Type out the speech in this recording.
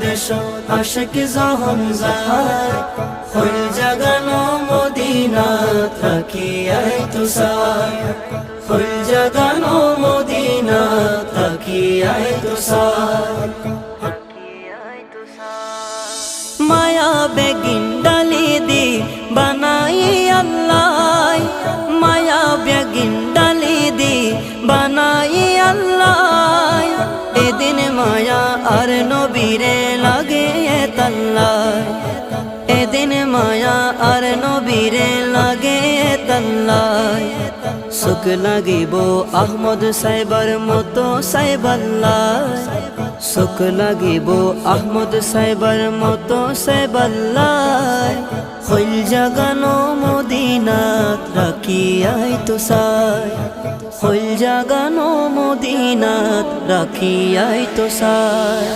দেশ আশিক যখন যায় হইল জাগানো মদিনাত রাখিয়াই তুষার হইল জাগানো মদিনাত রাখিয়াই তুষার মায়া বেগিন ডালি দি বানাই আল্লাহ মায়া বেগিন ডালি দি বানাই আল্লাহ এদিন মায়া আর নবীরে লাগে তাল্লাহ এদিন মায়া আর নবীরে লাগে তাল্লাহ সুখ লাগিব আহমদ সাহেবার মতো সাহেবাল্লাহ সুখ লাগিব আহমদ সাহেবার মতো সাহেবাল্লাহ হইল জাগানো মদিনাত রাখিয়াই তুষার হইল জাগানো মদিনাত রাখিয়াই তুষার